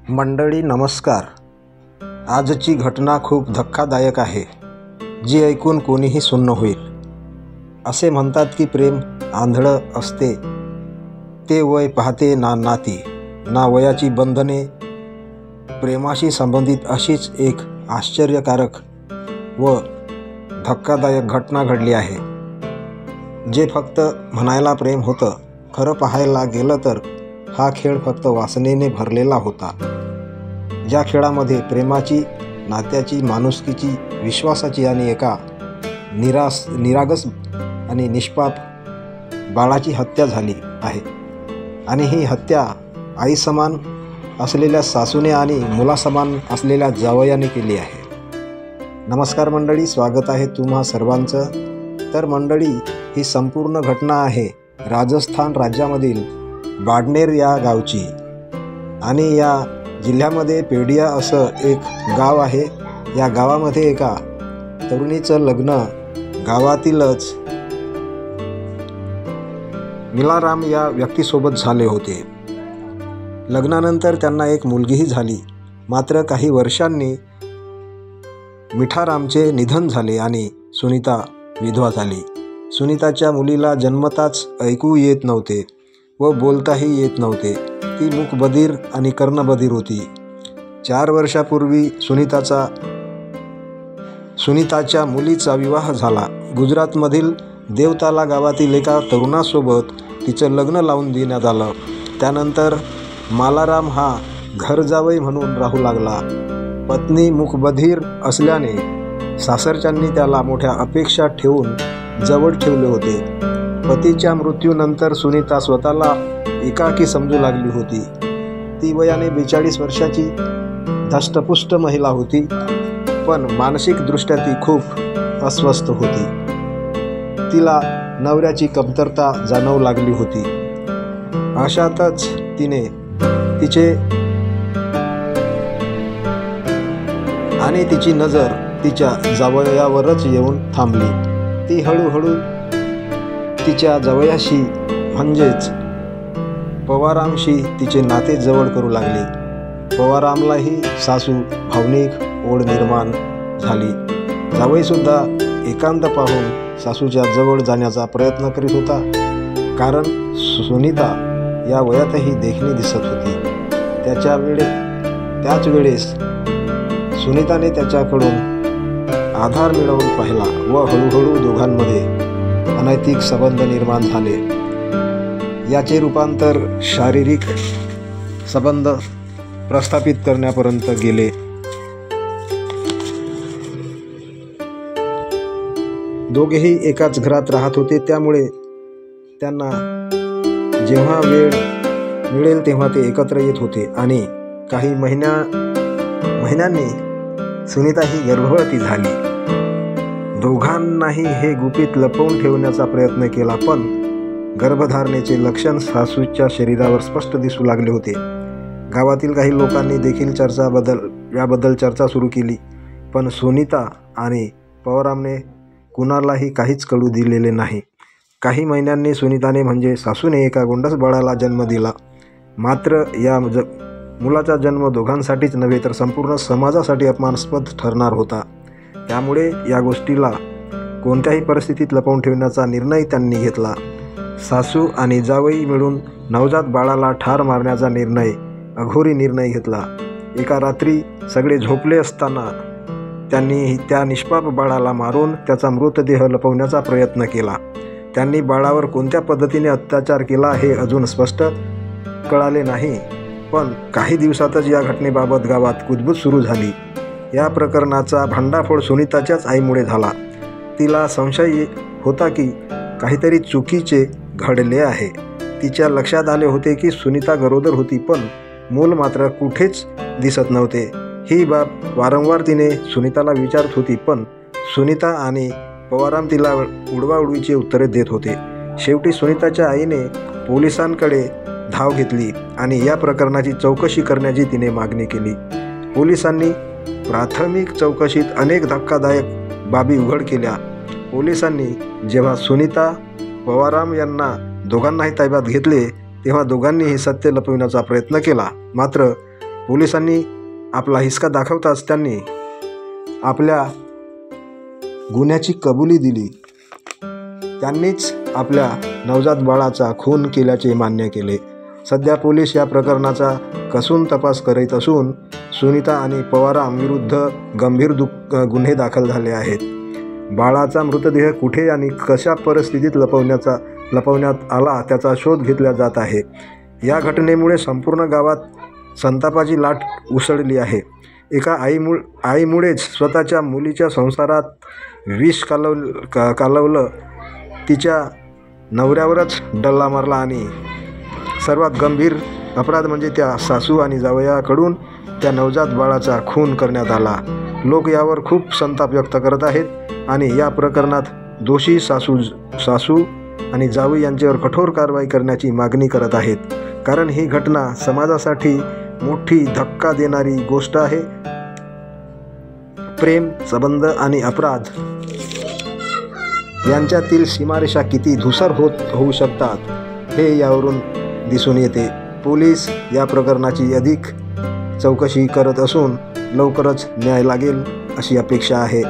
मंडळी नमस्कार. आजची घटना खूप धक्कादायक आहे, जी ऐकून कोणीही सुन्न होईल. असे म्हणतात की प्रेम आंधळं असते. ते वय पाहते ना नाती, ना वयाची बंधने. प्रेमाशी संबंधित अशीच एक आश्चर्यकारक व धक्कादायक घटना घडली आहे, जे फक्त म्हणायला प्रेम होतं. खरं पाहायला गेलं तर हा खेळ फक्त वासनेने भरलेला होता. या खेळामध्ये प्रेमाची, नात्याची, माणुसकीची, विश्वासाची आणि एका निरागस आणि निष्पाप बाळाची हत्या झाली आहे. आणि ही हत्या आईसमान असलेल्या सासूने आणि मुलासमान असलेल्या जावयाने केली आहे. नमस्कार मंडळी, स्वागत आहे तुम्हा सर्वांचं. तर मंडळी, ही संपूर्ण घटना आहे राजस्थान राज्यामधील बाडनेर या गावची. आणि या जिल्ह्यामध्ये पेडिया असं एक गाव आहे. या गावामध्ये एका तरुणीचं लग्न गावातीलच मिलाराम या व्यक्तीसोबत झाले होते. लग्नानंतर त्यांना एक मुलगीही झाली. मात्र काही वर्षांनी मिठारामचे निधन झाले आणि सुनीता विधवा झाली. सुनीताच्या मुलीला जन्मताच ऐकू येत नव्हते व बोलताही येत नव्हते. ती मूकबधीर आणि कर्णबधीर होती. 4 वर्षापूर्वी सुनीताच्या मुलीचा विवाह झाला. गुजरातमधील देवताला गावातील एका तरुणासोबत तिचं लग्न लावून देण्यात आलं. त्यानंतर मालाराम हा घरजावई म्हणून राहू लागला. पत्नी मूकबधीर असल्याने सासरच्यांनी त्याला मोठ्या अपेक्षा ठेवून जवळ ठेवले होते. पतीच्या मृत्यूनंतर सुनीता स्वतःला एकाकी समजू लागली होती. ती वयाने 42 वर्षाची धष्टपुष्ट महिला होती, पण मानसिकदृष्ट्या ती खूप अस्वस्थ होती. तिला नवऱ्याची कमतरता जाणवू लागली होती. अशातच तिची नजर तिच्या जावयावरच येऊन थांबली. ती हळूहळू तिच्या जावयाशी म्हणजेच पवारामशी तिचे नाते जवळ करू लागली. पवारामलाही सासू भावनिक ओढ निर्माण झाली. जावईसुद्धा एकांत पाहून सासूच्या जवळ जाण्याचा प्रयत्न करीत होता, कारण सुनीता या वयातही देखणी दिसत होती. त्याच वेळेस सुनीताने त्याच्याकडून आधार मिळवून पाहिला व हळूहळू दोघांमध्ये अनैतिक संबंध निर्माण झाले. याचे रूपांतर शारीरिक संबंध प्रस्थापित करण्यापर्यंत गेले. दोघेही एकाच घरात राहत होते, त्यामुळे त्यांना जेव्हा वेळ मिळेल तेव्हा ते एकत्र येत होते. आणि काही महिन्यांनी सुनीता ही गर्भवती झाली. दोघांनाही हे गुपित लपवून ठेवण्याचा प्रयत्न केला, पण गर्भधारणेचे लक्षण सासूच्या शरीरावर स्पष्ट दिसू लागले होते. गावातील काही लोकांनी देखील याबद्दल चर्चा सुरू केली, पण सुनीता आणि पवारामने कुणालाही काहीच कळू दिलेले नाही. काही महिन्यांनी सुनीताने म्हणजे सासूने एका गोंडस बाळाला जन्म दिला. मात्र या मुलाचा जन्म दोघांसाठीच नव्हे तर संपूर्ण समाजासाठी अपमानास्पद ठरणार होता. त्यामुळे या गोष्टीला कोणत्याही परिस्थितीत लपवून ठेवण्याचा निर्णय त्यांनी घेतला. सासू आणि जावई मिळून नवजात बाळाला ठार मारण्याचा अघोरी निर्णय घेतला. एका रात्री सगळे झोपले असताना त्यांनी त्या निष्पाप बाळाला मारून त्याचा मृतदेह लपवण्याचा प्रयत्न केला. त्यांनी बाळावर कोणत्या पद्धतीने अत्याचार केला हे अजून स्पष्ट कळाले नाही, पण काही दिवसातच या घटनेबाबत गावात कुजबूज सुरू झाली. या प्रकरणाचा भांडाफोड सुनीताच्याच आईमुळे झाला. तिला संशय होता की काहीतरी चुकीचे घडले आहे. तिच्या लक्षात आले होते की सुनीता गरोदर होती, पण मूल मात्र कुठेच दिसत नव्हते. ही बाब वारंवार तिने सुनीताला विचारत होती, पण सुनीता आणि पवाराम तिला उडवाउडवीची उत्तरे देत होते. शेवटी सुनीताच्या आईने पोलिसांकडे धाव घेतली आणि या प्रकरणाची चौकशी करण्याची तिने मागणी केली. पोलिसांनी प्राथमिक चौकशीत अनेक धक्कादायक बाबी उघड केल्या. पोलिसांनी जेव्हा सुनीता पवाराम यांना दोघांनाही ताब्यात घेतले, तेव्हा दोघांनीही सत्य लपविण्याचा प्रयत्न केला. मात्र पोलिसांनी आपला हिसका दाखवताच त्यांनी आपल्या गुन्ह्याची कबुली दिली. त्यांनीच आपल्या नवजात बाळाचा खून केल्याचे मान्य केले. सध्या पोलीस या प्रकरणाचा कसून तपास करीत असून सुनीता आणि पवाराम विरुद्ध गंभीर गुन्हे दाखल झाले आहेत. बाळाचा मृतदेह कुठे आणि कशा परिस्थितीत लपवण्यात आला त्याचा शोध घेतला जात आहे. या घटनेमुळे संपूर्ण गावात संतापाची लाट उसळली आहे. एका आईमुळेच स्वतःच्या मुलीच्या संसारात विष कालवलं, तिच्या नवऱ्यावरच डल्ला मारला आणि सर्वात गंभीर अपराध म्हणजे त्या सासू आणि जावयाकडून त्या नवजात बाळाचा खून करण्यात आला. लोक यावर खूप संताप व्यक्त करत आहेत आणि या प्रकरणात दोषी सासू आणि जावई यांच्यावर कठोर कारवाई करण्याची मागणी करत आहेत. कारण ही घटना समाजासाठी मोठी धक्का देणारी गोष्ट आहे. प्रेम, संबंध आणि अपराध यांच्यातील सीमारेषा किती धुसर होऊ शकतात हे यावरून दिसून येते. पोलीस या प्रकरणाची अधिक चौकशी करत असून लवकरच न्याय लागेल अशी अपेक्षा आहे.